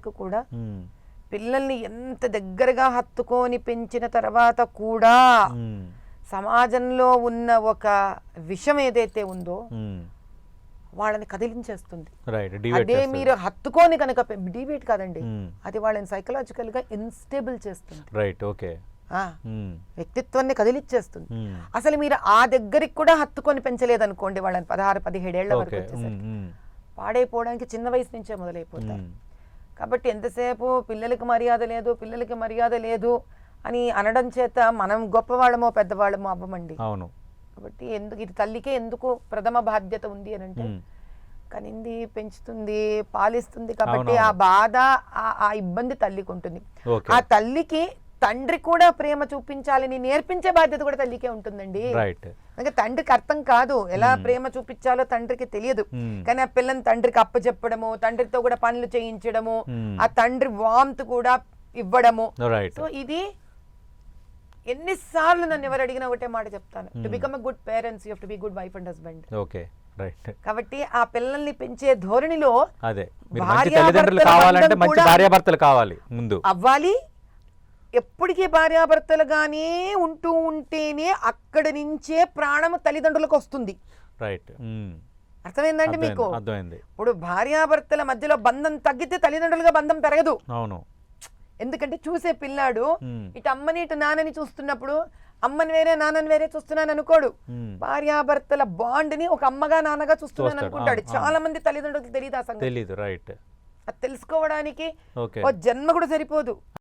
వరకు కూడా పిల్లల్ని ఎంత దగ్గరగా హత్తుకొని పెంచిన తర్వాత కూడా సమాజంలో ఉన్న ఒక విషం ఏదైతే ఉందో వాళ్ళని కదిలించేస్తుంది. అదే మీరు హత్తుకొని కనుక డిబేట్ కాదండి, అది వాళ్ళని సైకలాజికల్ గా ఇన్స్టేబుల్ చేస్తుంది. వ్యక్తిత్వాన్ని కదిలిచ్చేస్తుంది. అసలు మీరు ఆ దగ్గరికి కూడా హత్తుకొని పెంచలేదనుకోండి, వాళ్ళని 16-17 ఏళ్ల వరకు పాడైపోవడానికి చిన్న వయసు నుంచే మొదలైపోతారు. కాబట్టి ఎంతసేపు పిల్లలకి మర్యాద లేదు అని అనడం చేత మనం గొప్పవాళ్ళమో పెద్దవాళ్ళమో అవ్వమండి. అవును. కాబట్టి ఇది తల్లికే ఎందుకు ప్రథమ బాధ్యత ఉంది అని అంటే, కనింది, పెంచుతుంది, పాలిస్తుంది కాబట్టి ఆ బాధ, ఆ ఇబ్బంది తల్లికి ఉంటుంది. ఆ తల్లికి తండ్రి కూడా ప్రేమ చూపించాలని నేర్పించే బాధ్యత కూడా తల్లికే ఉంటుందండి. అంటే తండ్రికి అర్థం కాదు, ఎలా ప్రేమ చూపించాలో తండ్రికి తెలియదు. కానీ ఆ పిల్లని తండ్రికి అప్పచెప్పడము, తండ్రితో కూడా పనులు చేయించడము, ఆ తండ్రి వామ్త్ కూడా ఇవ్వడము. సో ఇది ఎన్నిసార్లు నన్ను ఎవరు అడిగినా ఒకటే మాట చెప్తాను, to become a good parents you have to be good wife and husband. కాబట్టి ఆ పిల్లల్ని పెంచే ధోరణిలో భార్యాభర్తలు కావాలి, ముందు అవ్వాలి. ఎప్పటికీ భార్యాభర్తలుగానే ఉంటూ ఉంటేనే అక్కడి నుంచే ప్రాణము తల్లిదండ్రులకు వస్తుంది. అర్థమైందండి మీకు? ఇప్పుడు భార్యాభర్తల మధ్యలో బంధం తగ్గితే తల్లిదండ్రులుగా బంధం పెరగదు. అవును. ఎందుకంటే చూసే పిల్లాడు ఇటు అమ్మని ఇటు నాన్నని చూస్తున్నప్పుడు అమ్మని వేరే నాన్నని వేరే చూస్తున్నాను అనుకోడు. భార్యాభర్తల బాండ్ ని ఒక అమ్మగా నాన్నగా చూస్తున్నాను అనుకుంటాడు. చాలా మంది తల్లిదండ్రులకు తెలియదు ఆ సంగతి. అది తెలుసుకోవడానికి ఓ జన్మ కూడా సరిపోదు.